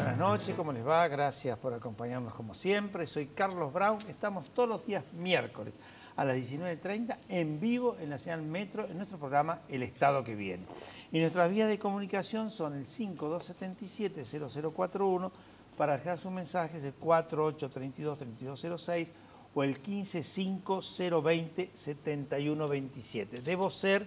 Buenas noches, ¿cómo les va? Gracias por acompañarnos como siempre. Soy Carlos Brown. Estamos todos los días miércoles a las 19:30 en vivo en la señal Metro en nuestro programa El Estado que Viene. Y nuestras vías de comunicación son el 5277-0041 para dejar sus mensajes, el 4832-3206 o el 155020-7127. Debo ser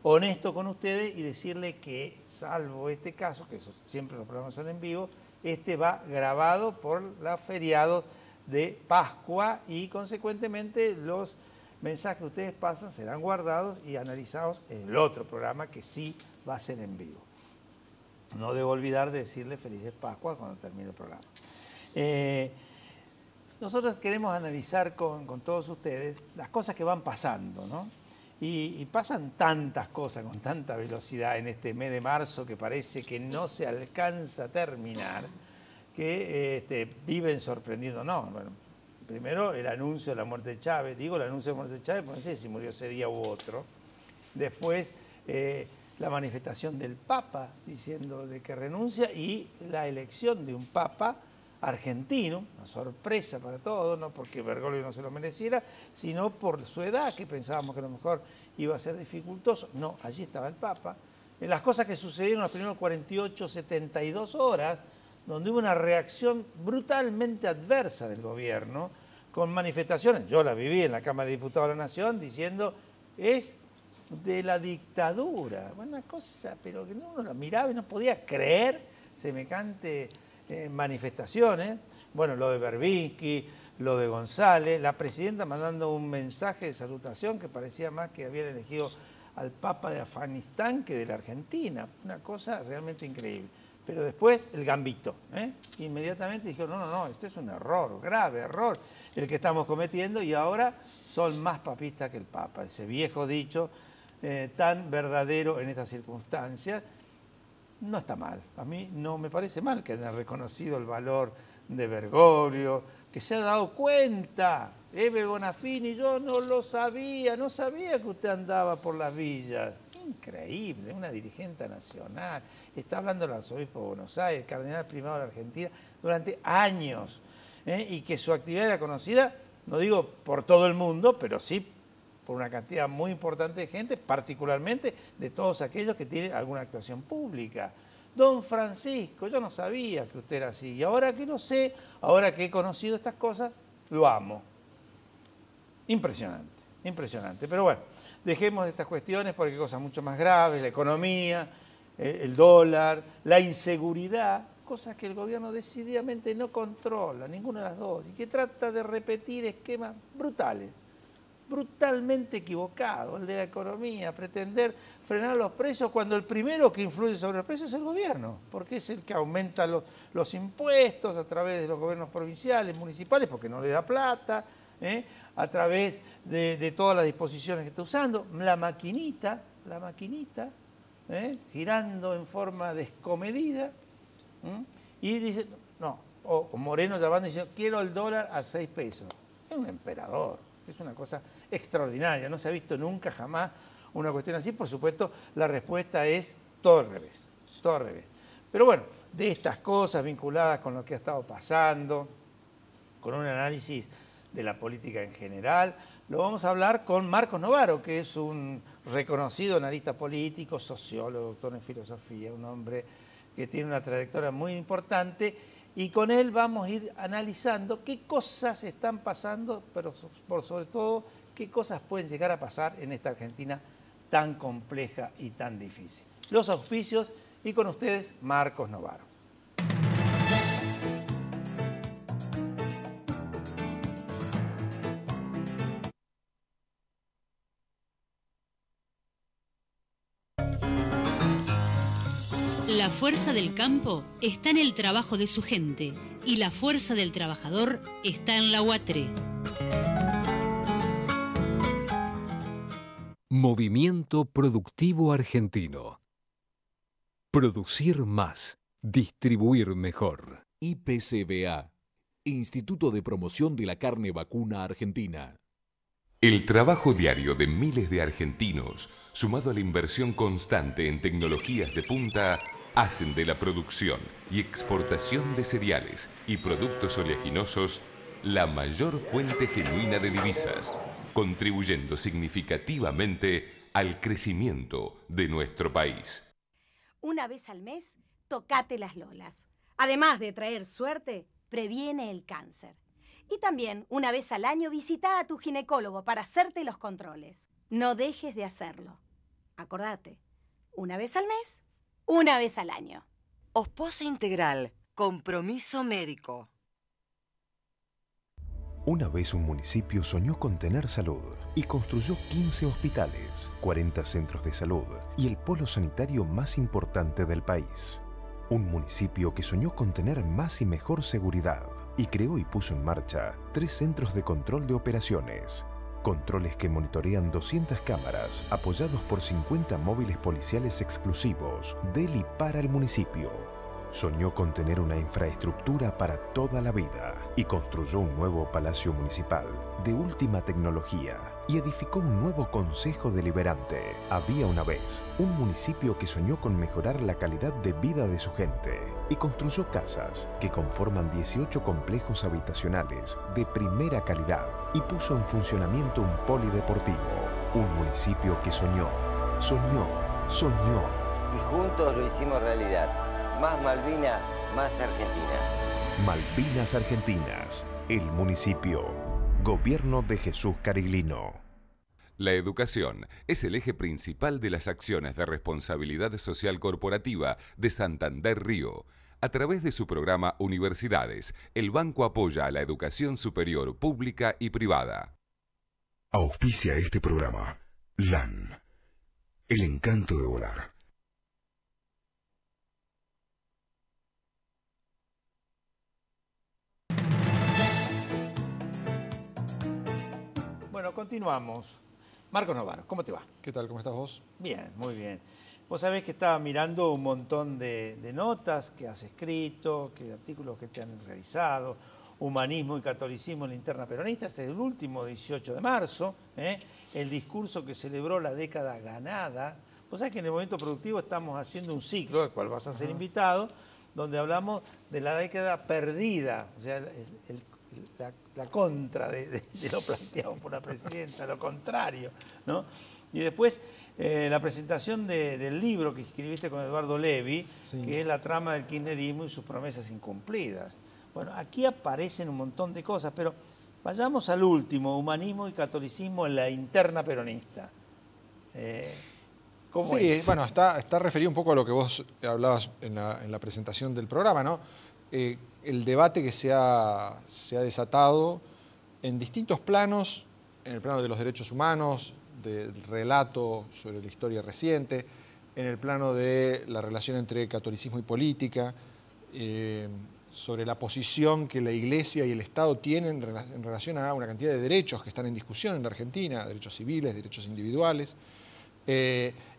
honesto con ustedes y decirle que, salvo este caso, que siempre los programas son en vivo, este va grabado por los feriados de Pascua y consecuentemente los mensajes que ustedes pasan serán guardados y analizados en el otro programa que sí va a ser en vivo. No debo olvidar de decirle felices Pascua cuando termine el programa. Nosotros queremos analizar con todos ustedes las cosas que van pasando, ¿no? Y pasan tantas cosas con tanta velocidad en este mes de marzo que parece que no se alcanza a terminar, que viven sorprendiéndonos. Bueno, primero el anuncio de la muerte de Chávez, digo el anuncio de la muerte de Chávez, porque no sé si murió ese día u otro. Después la manifestación del Papa diciendo de que renuncia y la elección de un Papa argentino, una sorpresa para todos, no porque Bergoglio no se lo mereciera, sino por su edad, que pensábamos que a lo mejor iba a ser dificultoso. No, allí estaba el Papa. En las cosas que sucedieron las primeras 48, 72 horas, donde hubo una reacción brutalmente adversa del gobierno, con manifestaciones, yo la viví en la Cámara de Diputados de la Nación, diciendo, es de la dictadura. Una cosa, pero que uno la miraba y no podía creer semejante manifestaciones. Bueno, lo de Berbinsky, lo de González, la presidenta mandando un mensaje de salutación que parecía más que habían elegido al Papa de Afganistán que de la Argentina. Una cosa realmente increíble. Pero después el gambito, inmediatamente dijeron, no, esto es un error, grave error el que estamos cometiendo y ahora son más papistas que el Papa. Ese viejo dicho tan verdadero en estas circunstancias. No está mal, a mí no me parece mal que hayan reconocido el valor de Bergoglio, que se ha dado cuenta, Eve Bonafini, yo no lo sabía, no sabía que usted andaba por las villas. Increíble, una dirigente nacional, está hablando el arzobispo de Buenos Aires, el cardenal primado de la Argentina, durante años, y que su actividad era conocida, no digo por todo el mundo, pero sí por una cantidad muy importante de gente, particularmente de todos aquellos que tienen alguna actuación pública. Don Francisco, yo no sabía que usted era así, y ahora que lo sé, ahora que he conocido estas cosas, lo amo. Impresionante, impresionante. Pero bueno, dejemos estas cuestiones porque hay cosas mucho más graves, la economía, el dólar, la inseguridad, cosas que el gobierno decididamente no controla, ninguna de las dos, y que trata de repetir esquemas brutales. Brutalmente equivocado, el de la economía, pretender frenar los precios cuando el primero que influye sobre los precios es el gobierno, porque es el que aumenta los impuestos a través de los gobiernos provinciales, municipales, porque no le da plata, a través de todas las disposiciones que está usando, la maquinita, girando en forma descomedida, y dice, no, o Moreno llamando y diciendo, quiero el dólar a 6 pesos. Es un emperador. Es una cosa extraordinaria, no se ha visto nunca, jamás una cuestión así. Por supuesto, la respuesta es todo al revés, todo al revés. Pero bueno, de estas cosas vinculadas con lo que ha estado pasando, con un análisis de la política en general, lo vamos a hablar con Marcos Novaro, que es un reconocido analista político, sociólogo, doctor en filosofía, un hombre que tiene una trayectoria muy importante. Y con él vamos a ir analizando qué cosas están pasando, pero por sobre todo qué cosas pueden llegar a pasar en esta Argentina tan compleja y tan difícil. Los auspicios y con ustedes Marcos Novaro. La fuerza del campo está en el trabajo de su gente y la fuerza del trabajador está en la UATRE. Movimiento Productivo Argentino. Producir más, distribuir mejor. IPCBA, Instituto de Promoción de la Carne Vacuna Argentina. El trabajo diario de miles de argentinos, sumado a la inversión constante en tecnologías de punta, hacen de la producción y exportación de cereales y productos oleaginosos la mayor fuente genuina de divisas, contribuyendo significativamente al crecimiento de nuestro país. Una vez al mes, tocate las lolas. Además de traer suerte, previene el cáncer. Y también, una vez al año, visita a tu ginecólogo para hacerte los controles. No dejes de hacerlo. Acordate, una vez al mes, una vez al año. Ospose Integral, compromiso médico. Una vez un municipio soñó con tener salud y construyó 15 hospitales, 40 centros de salud y el polo sanitario más importante del país. Un municipio que soñó con tener más y mejor seguridad y creó y puso en marcha 3 centros de control de operaciones. Controles que monitorean 200 cámaras apoyados por 50 móviles policiales exclusivos del y para el municipio. Soñó con tener una infraestructura para toda la vida y construyó un nuevo palacio municipal de última tecnología y edificó un nuevo consejo deliberante. Había una vez un municipio que soñó con mejorar la calidad de vida de su gente y construyó casas que conforman 18 complejos habitacionales de primera calidad y puso en funcionamiento un polideportivo. Un municipio que soñó. Y juntos lo hicimos realidad. Más Malvinas, más Argentina. Malvinas Argentinas, el municipio. Gobierno de Jesús Cariglino. La educación es el eje principal de las acciones de responsabilidad social corporativa de Santander Río. A través de su programa Universidades, el banco apoya a la educación superior pública y privada. Auspicia este programa LAN, el encanto de volar. Bueno, continuamos. Marcos Novaro, ¿cómo te va? ¿Qué tal? ¿Cómo estás vos? Bien, muy bien. Vos sabés que estaba mirando un montón de notas que has escrito, artículos que te han realizado, Humanismo y Catolicismo en la Interna Peronista, es el último 18 de marzo, el discurso que celebró la década ganada. Vos sabés que en el Movimiento Productivo estamos haciendo un ciclo, al cual vas a ser invitado, donde hablamos de la década perdida, o sea, la contra de lo planteado por la presidenta, lo contrario, ¿no? Y después la presentación del libro que escribiste con Eduardo Levi, sí, que es la trama del kirchnerismo y sus promesas incumplidas. Bueno, aquí aparecen un montón de cosas, pero vayamos al último, Humanismo y Catolicismo en la Interna Peronista. ¿Cómo es? Bueno, está referido un poco a lo que vos hablabas en la presentación del programa, ¿no? El debate que se ha desatado en distintos planos, en el plano de los derechos humanos, del relato sobre la historia reciente, en el plano de la relación entre catolicismo y política, sobre la posición que la Iglesia y el Estado tienen en relación a una cantidad de derechos que están en discusión en la Argentina, derechos civiles, derechos individuales,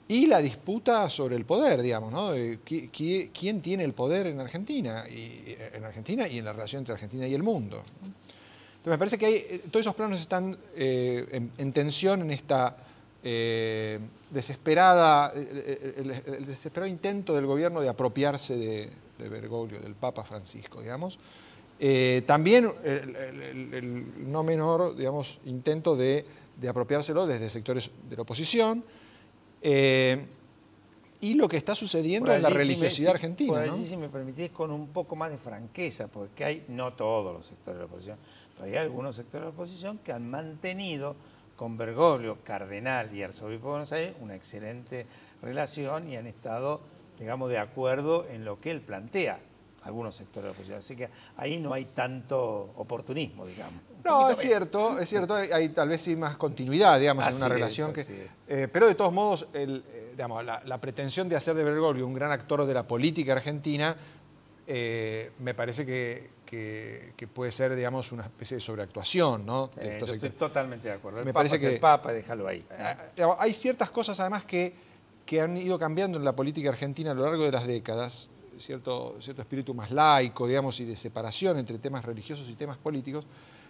y la disputa sobre el poder, digamos, ¿no? ¿Quién tiene el poder en Argentina? Y en la relación entre Argentina y el mundo. Entonces me parece que todos esos planos están en tensión en esta el desesperado intento del gobierno de apropiarse de Bergoglio, del Papa Francisco, digamos. También el no menor, digamos, intento de apropiárselo desde sectores de la oposición. Y lo que está sucediendo en la religiosidad argentina. Por allí, ¿no? Si me permitís, con un poco más de franqueza, porque hay, no todos los sectores de la oposición, pero hay algunos sectores de la oposición que han mantenido con Bergoglio, cardenal y arzobispo de Buenos Aires, una excelente relación y han estado, digamos, de acuerdo en lo que él plantea, algunos sectores de la oposición. Así que ahí no hay tanto oportunismo, digamos. No, es cierto, hay tal vez sí más continuidad, digamos, en una relación pero de todos modos, digamos, la pretensión de hacer de Bergoglio un gran actor de la política argentina, me parece que puede ser, digamos, una especie de sobreactuación, ¿no? Yo estoy totalmente de acuerdo. Me parece que el Papa, déjalo ahí. Hay ciertas cosas, además, que han ido cambiando en la política argentina a lo largo de las décadas, cierto espíritu más laico, digamos, y de separación entre temas religiosos y temas políticos,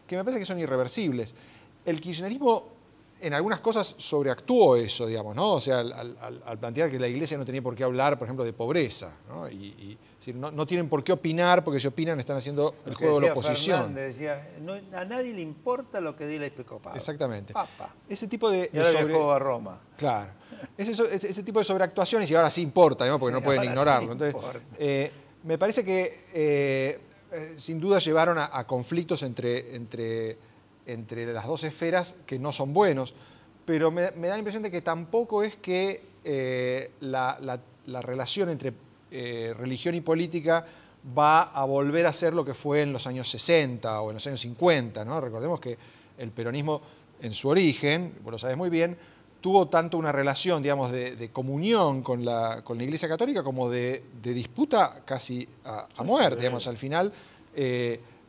que me parece que son irreversibles. El kirchnerismo en algunas cosas sobreactuó eso, digamos, ¿no? O sea, al plantear que la Iglesia no tenía por qué hablar, por ejemplo, de pobreza, ¿no? No tienen por qué opinar, porque si opinan están haciendo el juego de la oposición. Fernández decía, a nadie le importa lo que diga el episcopado. Exactamente. Papa. Ese tipo de... Y ahora viajó a Roma. Claro. Ese tipo de sobreactuaciones, y ahora sí importa, ¿no? Porque no pueden ignorarlo. Sí. Entonces, me parece que sin duda llevaron a conflictos entre las dos esferas que no son buenos, pero me da la impresión de que tampoco es que la relación entre religión y política va a volver a ser lo que fue en los años 60 o en los años 50, ¿no? Recordemos que el peronismo en su origen, vos lo sabés muy bien, tuvo tanto una relación, digamos, de comunión con la Iglesia Católica como de disputa casi a muerte, digamos, al final...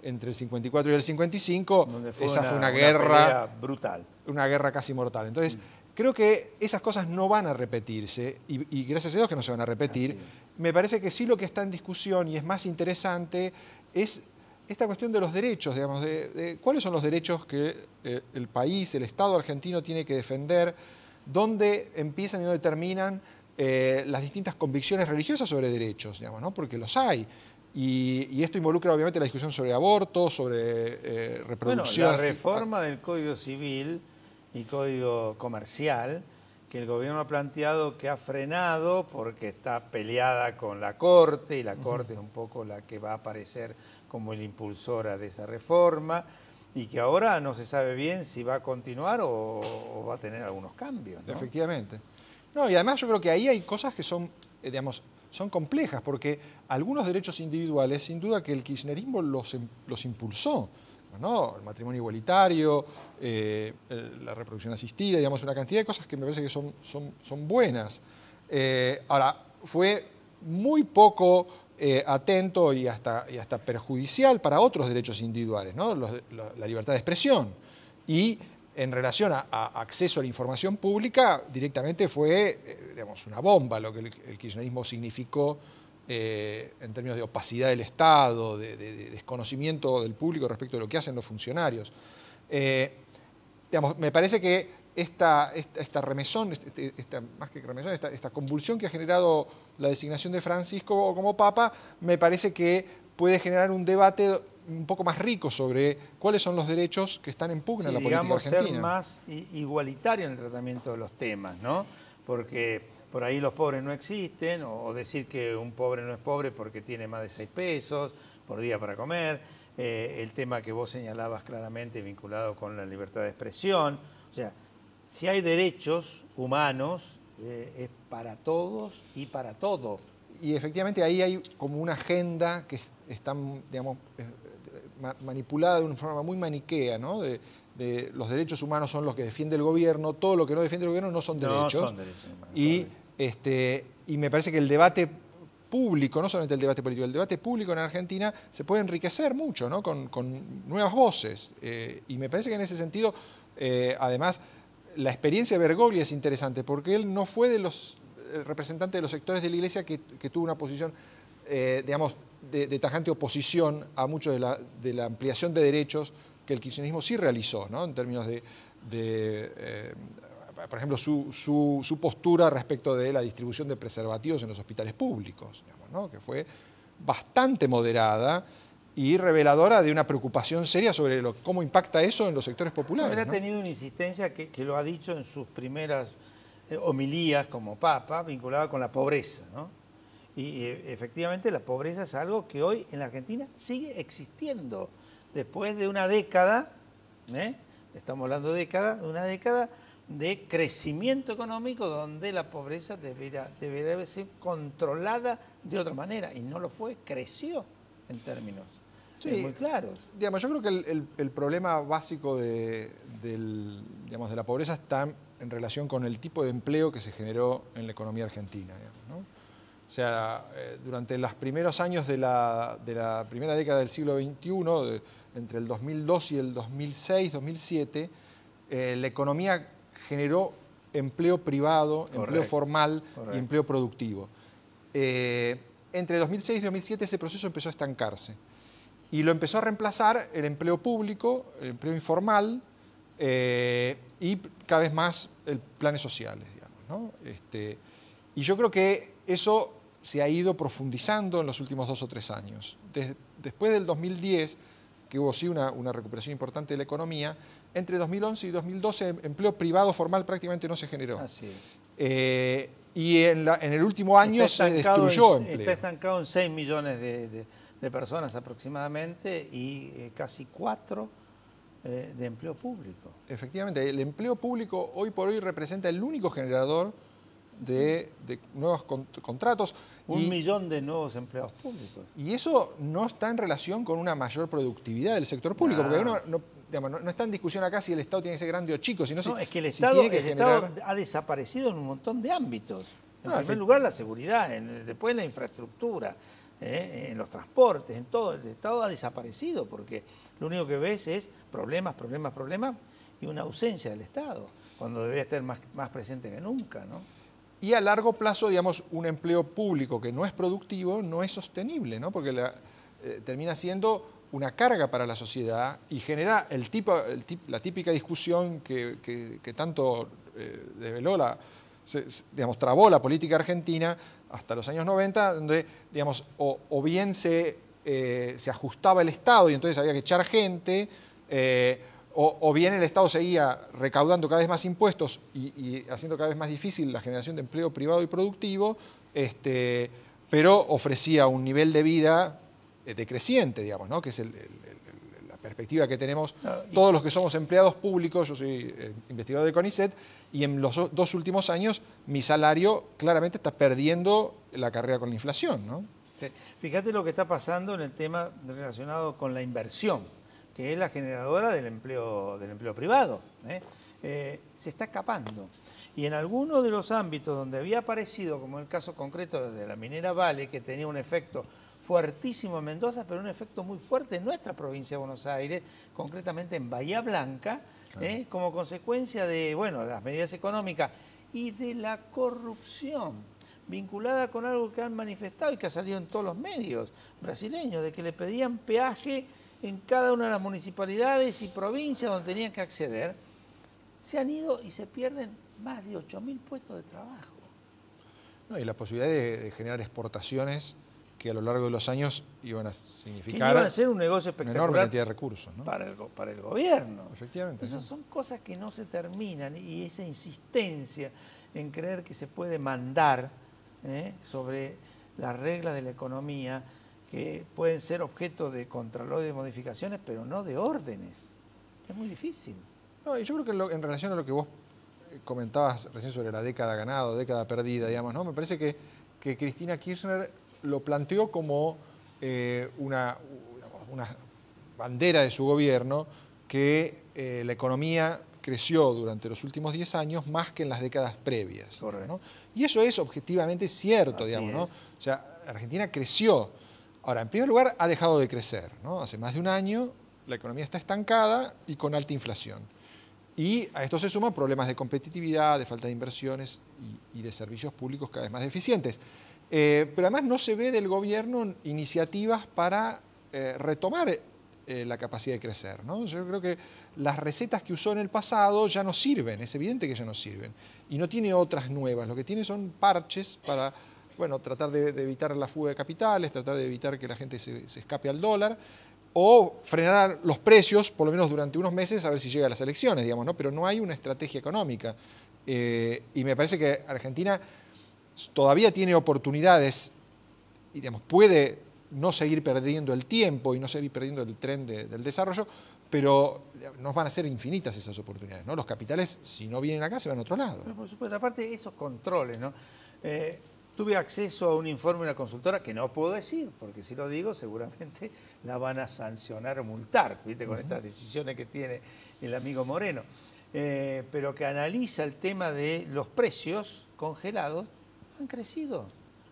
entre el 54 y el 55, esa fue una guerra brutal. Una guerra casi mortal. Entonces, creo que esas cosas no van a repetirse, y gracias a Dios que no se van a repetir. Me parece que sí lo que está en discusión y es más interesante es esta cuestión de los derechos, digamos, de cuáles son los derechos que el país, el Estado argentino tiene que defender, dónde empiezan y dónde terminan las distintas convicciones religiosas sobre derechos, digamos, ¿no? Porque los hay. Y esto involucra obviamente la discusión sobre aborto, sobre reproducción. Bueno, la reforma del Código Civil y Código Comercial, que el gobierno ha planteado que ha frenado porque está peleada con la Corte, y la Corte es un poco la que va a aparecer como la impulsora de esa reforma, y que ahora no se sabe bien si va a continuar o va a tener algunos cambios, ¿no? Efectivamente. No, y además yo creo que ahí hay cosas que son, digamos, son complejas, porque algunos derechos individuales, sin duda que el kirchnerismo los impulsó, ¿no? El matrimonio igualitario, la reproducción asistida, digamos, una cantidad de cosas que me parece que son buenas. Ahora, fue muy poco atento y hasta perjudicial para otros derechos individuales, ¿no? La libertad de expresión. Y en relación a acceso a la información pública, directamente fue, digamos, una bomba lo que el kirchnerismo significó en términos de opacidad del Estado, de desconocimiento del público respecto de lo que hacen los funcionarios. Digamos, me parece que esta remesón, más que remesón, esta convulsión que ha generado la designación de Francisco como Papa, me parece que puede generar un debate un poco más rico sobre cuáles son los derechos que están en pugna en la política argentina. Ser más igualitario en el tratamiento de los temas, ¿no? Porque por ahí los pobres no existen, o decir que un pobre no es pobre porque tiene más de 6 pesos por día para comer, el tema que vos señalabas claramente vinculado con la libertad de expresión. O sea, si hay derechos humanos, es para todos y para todo. Y efectivamente ahí hay como una agenda que está, digamos, manipulada de una forma muy maniquea, ¿no? De los derechos humanos son los que defiende el gobierno, todo lo que no defiende el gobierno no son derechos. No son derechos humanos. Y me parece que el debate público, no solamente el debate político, el debate público en Argentina se puede enriquecer mucho, ¿no? Con nuevas voces. Y me parece que en ese sentido, además, la experiencia de Bergoglio es interesante, porque él no fue de los representantes de los sectores de la Iglesia que tuvo una posición, digamos, de tajante oposición a mucho de la ampliación de derechos que el kirchnerismo sí realizó, ¿no? En términos por ejemplo, su postura respecto de la distribución de preservativos en los hospitales públicos, digamos, ¿no? Que fue bastante moderada y reveladora de una preocupación seria sobre cómo impacta eso en los sectores populares. Él ha tenido una insistencia que lo ha dicho en sus primeras homilías como Papa, vinculada con la pobreza, ¿no? Y efectivamente la pobreza es algo que hoy en la Argentina sigue existiendo. Después de una década, estamos hablando de una década de crecimiento económico donde la pobreza debería ser controlada de otra manera, y no lo fue, creció en términos muy claros. Digamos, yo creo que el problema básico de la pobreza está en relación con el tipo de empleo que se generó en la economía argentina, digamos, ¿no? O sea, durante los primeros años de la primera década del siglo XXI, entre el 2002 y el 2006, 2007, la economía generó empleo privado, empleo formal y empleo productivo. Entre 2006 y 2007 ese proceso empezó a estancarse y lo empezó a reemplazar el empleo público, el empleo informal, y cada vez más planes sociales, digamos, ¿no? Y yo creo que eso se ha ido profundizando en los últimos 2 o 3 años. Después del 2010, que hubo sí una recuperación importante de la economía, entre 2011 y 2012 empleo privado formal prácticamente no se generó. Así es. Y en el último año se destruyó empleo. Está estancado en 6 millones de personas aproximadamente y casi 4 de empleo público. Efectivamente, el empleo público hoy por hoy representa el único generador de nuevos contratos. 1 millón de nuevos empleados públicos. Y eso no está en relación con una mayor productividad del sector público, porque uno no está en discusión acá si el Estado tiene que ser grande o chico, sino es que el Estado ha desaparecido en un montón de ámbitos. En primer lugar, la seguridad, después la infraestructura, en los transportes, en todo. El Estado ha desaparecido porque lo único que ves es problemas y una ausencia del Estado, cuando debería estar más presente que nunca, ¿no? Y a largo plazo, digamos, un empleo público que no es productivo no es sostenible, ¿no? Porque termina siendo una carga para la sociedad y genera la típica discusión que tanto develó trabó la política argentina hasta los años 90, donde, digamos, o bien se ajustaba el Estado y entonces había que echar gente, o bien el Estado seguía recaudando cada vez más impuestos y haciendo cada vez más difícil la generación de empleo privado y productivo, pero ofrecía un nivel de vida decreciente, digamos, ¿no? Que es la perspectiva que tenemos todos los que somos empleados públicos. Yo soy investigador de CONICET y en los 2 últimos años mi salario claramente está perdiendo la carrera con la inflación, ¿no? Sí. Fíjate lo que está pasando en el tema relacionado con la inversión, que es la generadora del empleo privado. Se está escapando. Y en algunos de los ámbitos donde había aparecido, como el caso concreto de la minera Vale, que tenía un efecto fuertísimo en Mendoza, pero un efecto muy fuerte en nuestra provincia de Buenos Aires, concretamente en Bahía Blanca, como consecuencia de las medidas económicas y de la corrupción vinculada con algo que han manifestado y que ha salido en todos los medios brasileños, de que le pedían peaje en cada una de las municipalidades y provincias donde tenían que acceder. Se han ido y se pierden más de 8.000 puestos de trabajo. Y la posibilidad de generar exportaciones que a lo largo de los años iban a significar iban a ser un negocio espectacular, una enorme cantidad de recursos, ¿no? para el gobierno. Efectivamente. Esas son cosas que no se terminan y esa insistencia en creer que se puede mandar sobre las reglas de la economía que pueden ser objeto de contralor y de modificaciones, pero no de órdenes. Es muy difícil. No, y yo creo que en relación a lo que vos comentabas recién sobre la década ganada o década perdida, digamos, ¿no? Me parece que Cristina Kirchner lo planteó como una bandera de su gobierno, que la economía creció durante los últimos 10 años más que en las décadas previas, ¿no? Y eso es objetivamente cierto, digamos, ¿no? O sea, Argentina creció. Ahora, en primer lugar, ha dejado de crecer, ¿no? Hace más de un año la economía está estancada y con alta inflación. Y a esto se suman problemas de competitividad, de falta de inversiones y de servicios públicos cada vez más deficientes. Pero además no se ve del gobierno iniciativas para retomar la capacidad de crecer, ¿no? Yo creo que las recetas que usó en el pasado ya no sirven, es evidente que ya no sirven. Y no tiene otras nuevas, lo que tiene son parches para tratar de evitar la fuga de capitales, tratar de evitar que la gente se escape al dólar, o frenar los precios, por lo menos durante unos meses, a ver si llega a las elecciones, digamos, ¿no? Pero no hay una estrategia económica. Y me parece que Argentina todavía tiene oportunidades y, digamos, puede no seguir perdiendo el tiempo y no seguir perdiendo el tren del desarrollo, pero no van a ser infinitas esas oportunidades, ¿no? Los capitales, si no vienen acá, se van a otro lado. Pero por supuesto, aparte de esos controles, ¿no? Tuve acceso a un informe de una consultora que no puedo decir, porque si lo digo seguramente la van a sancionar o multar, ¿viste? Con estas decisiones que tiene el amigo Moreno. Pero que analiza el tema de los precios congelados, han crecido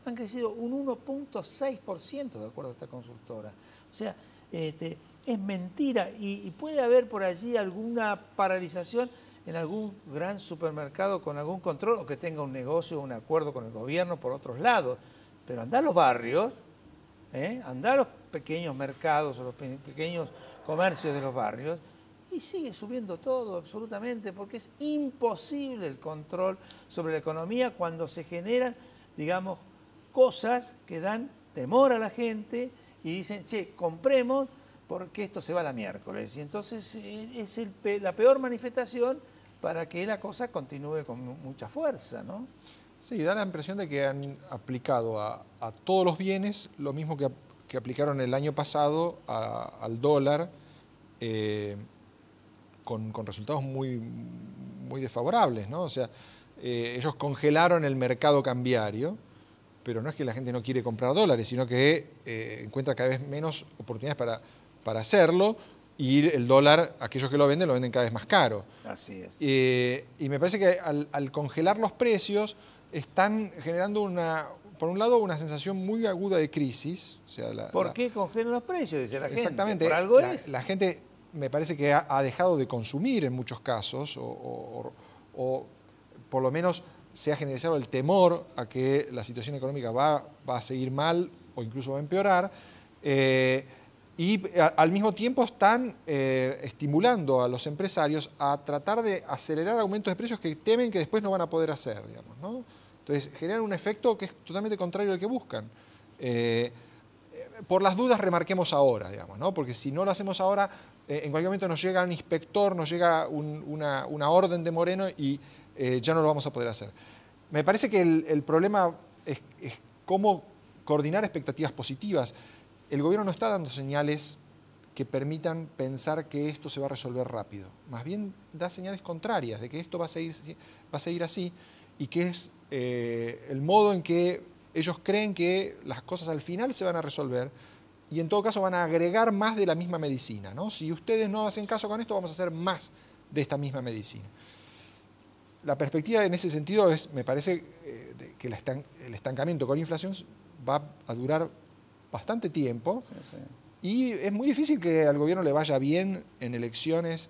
un 1.6% de acuerdo a esta consultora. O sea, es mentira y puede haber por allí alguna paralización en algún gran supermercado con algún control o que tenga un negocio o un acuerdo con el gobierno por otros lados. Pero andá a los barrios, andá a los pequeños mercados o los pequeños comercios de los barrios y sigue subiendo todo absolutamente, porque es imposible el control sobre la economía cuando se generan, digamos, cosas que dan temor a la gente y dicen, che, compremos porque esto se va a la miércoles. Y entonces es la peor manifestación para que la cosa continúe con mucha fuerza, ¿no? Sí, da la impresión de que han aplicado a todos los bienes lo mismo que aplicaron el año pasado al dólar, con resultados muy desfavorables, ¿no? O sea, ellos congelaron el mercado cambiario, pero no es que la gente no quiere comprar dólares, sino que encuentra cada vez menos oportunidades para hacerlo, y el dólar, aquellos que lo venden cada vez más caro. Así es. Y me parece que al congelar los precios están generando por un lado, una sensación muy aguda de crisis. O sea, ¿Por qué congelan los precios? Dice la gente. Exactamente. Por algo es. La gente me parece que ha dejado de consumir en muchos casos, o por lo menos se ha generalizado el temor a que la situación económica va a seguir mal o incluso va a empeorar. Y al mismo tiempo están estimulando a los empresarios a tratar de acelerar aumentos de precios que temen que después no van a poder hacer, digamos, ¿no? Entonces generan un efecto que es totalmente contrario al que buscan. Por las dudas remarquemos ahora, digamos, ¿no? Porque si no lo hacemos ahora, en cualquier momento nos llega un inspector, nos llega una orden de Moreno y ya no lo vamos a poder hacer. Me parece que el problema es cómo coordinar expectativas positivas. El gobierno no está dando señales que permitan pensar que esto se va a resolver rápido. Más bien da señales contrarias de que esto va a seguir así, y que es el modo en que ellos creen que las cosas al final se van a resolver, y en todo caso van a agregar más de la misma medicina, ¿no? Si ustedes no hacen caso con esto, vamos a hacer más de esta misma medicina. La perspectiva en ese sentido es, me parece, que el estancamiento con inflación va a durar bastante tiempo. Sí, sí. Y es muy difícil que al gobierno le vaya bien en elecciones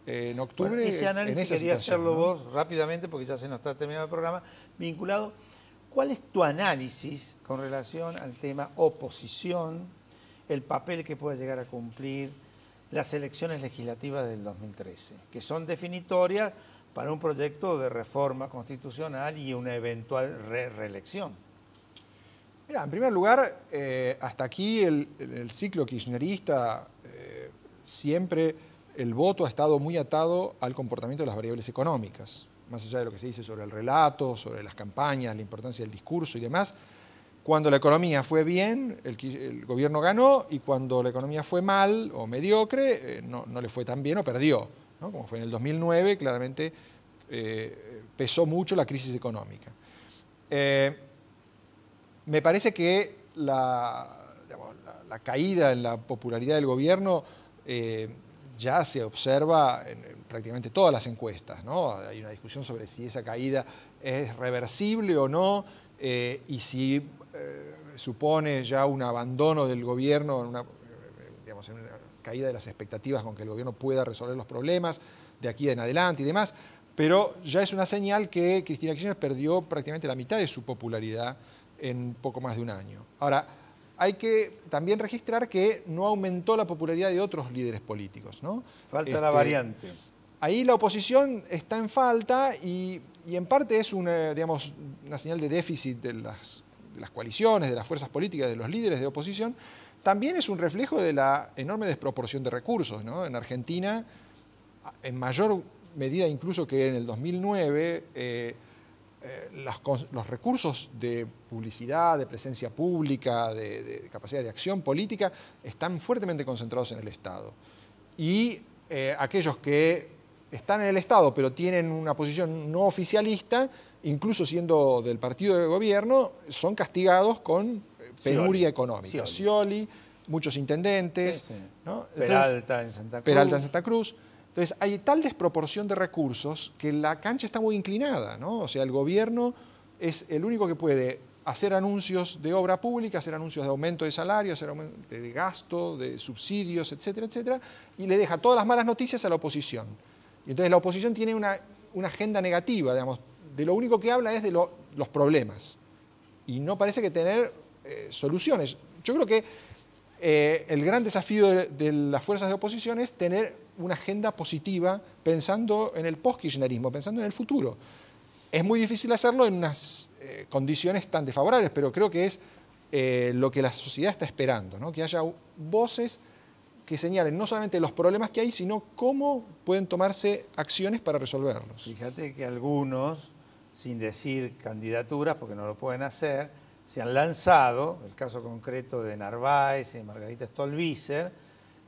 en octubre. Bueno, ese análisis quería hacerlo, ¿no? vos rápidamente, porque ya se nos está terminando el programa, vinculado. ¿Cuál es tu análisis con relación al tema oposición, el papel que puede llegar a cumplir las elecciones legislativas del 2013, que son definitorias para un proyecto de reforma constitucional y una eventual reelección? Mira, en primer lugar, hasta aquí el ciclo kirchnerista, siempre el voto ha estado muy atado al comportamiento de las variables económicas, más allá de lo que se dice sobre el relato, sobre las campañas, la importancia del discurso y demás. Cuando la economía fue bien, el gobierno ganó, y cuando la economía fue mal o mediocre, no le fue tan bien o perdió, ¿no? Como fue en el 2009, claramente pesó mucho la crisis económica. Me parece que la caída en la popularidad del gobierno ya se observa en prácticamente todas las encuestas, ¿no? Hay una discusión sobre si esa caída es reversible o no, y si supone ya un abandono del gobierno, en una caída de las expectativas con que el gobierno pueda resolver los problemas de aquí en adelante y demás. Pero ya es una señal que Cristina Kirchner perdió prácticamente la mitad de su popularidad en poco más de un año. Ahora, hay que también registrar que no aumentó la popularidad de otros líderes políticos, ¿no? Falta la variante. Ahí la oposición está en falta, y en parte es una señal de déficit de las coaliciones, de las fuerzas políticas, de los líderes de oposición. También es un reflejo de la enorme desproporción de recursos, ¿no? En Argentina, en mayor medida incluso que en el 2009, los recursos de publicidad, de presencia pública, de capacidad de acción política, están fuertemente concentrados en el Estado. Y aquellos que están en el Estado pero tienen una posición no oficialista, incluso siendo del partido de gobierno, son castigados con penuria económica. Scioli, muchos intendentes, sí, sí. ¿no? Peralta en Santa Cruz. Peralta en Santa Cruz. Entonces, hay tal desproporción de recursos que la cancha está muy inclinada, ¿no? O sea, el gobierno es el único que puede hacer anuncios de obra pública, hacer anuncios de aumento de salario, hacer aumento de gasto, de subsidios, etcétera, etcétera, y le deja todas las malas noticias a la oposición. Y entonces la oposición tiene una agenda negativa, digamos, de lo único que habla es de los problemas, y no parece que tener soluciones. Yo creo que el gran desafío de las fuerzas de oposición es tener una agenda positiva pensando en el post-kirchnerismo, pensando en el futuro. Es muy difícil hacerlo en unas condiciones tan desfavorables, pero creo que es lo que la sociedad está esperando, ¿no? Que haya voces que señalen no solamente los problemas que hay, sino cómo pueden tomarse acciones para resolverlos. Fíjate que algunos, sin decir candidaturas, porque no lo pueden hacer, se han lanzado, el caso concreto de Narváez y Margarita Stolbizer,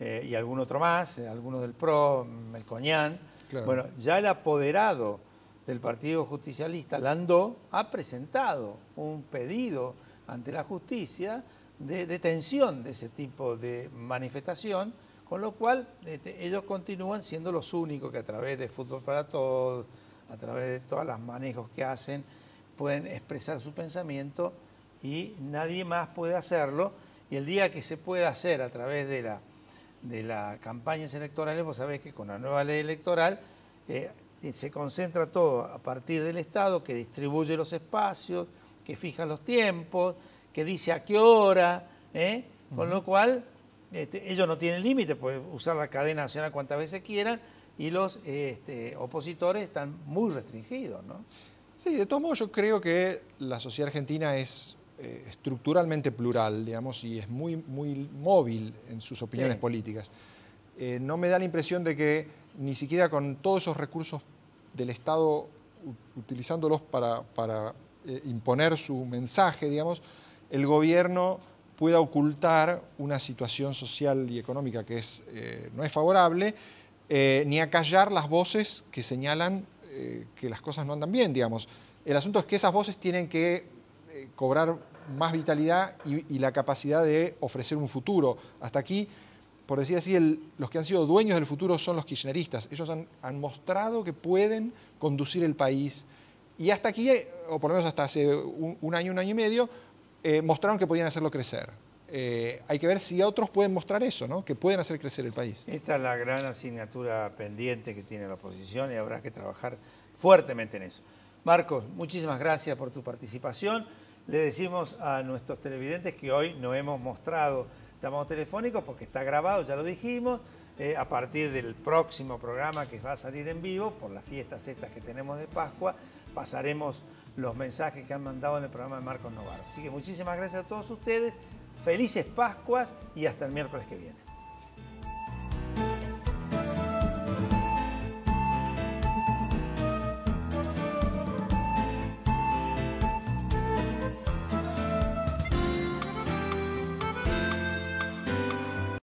y algún otro más, algunos del PRO, Melconian. Claro. Bueno, ya el apoderado del Partido Justicialista, Landó, ha presentado un pedido ante la justicia de detención de ese tipo de manifestación, con lo cual ellos continúan siendo los únicos que a través de Fútbol para Todos, a través de todos los manejos que hacen, pueden expresar su pensamiento y nadie más puede hacerlo. Y el día que se pueda hacer a través de las campañas electorales, vos sabés que con la nueva ley electoral se concentra todo a partir del Estado, que distribuye los espacios, que fija los tiempos, que dice a qué hora, con lo cual ellos no tienen límite, pueden usar la cadena nacional cuantas veces quieran y los opositores están muy restringidos, ¿no? Sí, de todos modos yo creo que la sociedad argentina es estructuralmente plural, digamos, y es muy móvil en sus opiniones políticas. No me da la impresión de que ni siquiera con todos esos recursos del Estado, utilizándolos para imponer su mensaje, digamos, el gobierno pueda ocultar una situación social y económica que no es favorable, ni acallar las voces que señalan que las cosas no andan bien, digamos. El asunto es que esas voces tienen que cobrar más vitalidad y la capacidad de ofrecer un futuro. Hasta aquí, por decir así, los que han sido dueños del futuro son los kirchneristas. Ellos han mostrado que pueden conducir el país. Y hasta aquí, o por lo menos hasta hace un año y medio, mostraron que podían hacerlo crecer. Hay que ver si otros pueden mostrar eso, ¿no? Que pueden hacer crecer el país. Esta es la gran asignatura pendiente que tiene la oposición y habrá que trabajar fuertemente en eso. Marcos, muchísimas gracias por tu participación. Le decimos a nuestros televidentes que hoy no hemos mostrado llamados telefónicos porque está grabado, ya lo dijimos. A partir del próximo programa que va a salir en vivo, por las fiestas estas que tenemos de Pascua, pasaremos los mensajes que han mandado en el programa de Marcos Novaro. Así que muchísimas gracias a todos ustedes, felices Pascuas y hasta el miércoles que viene.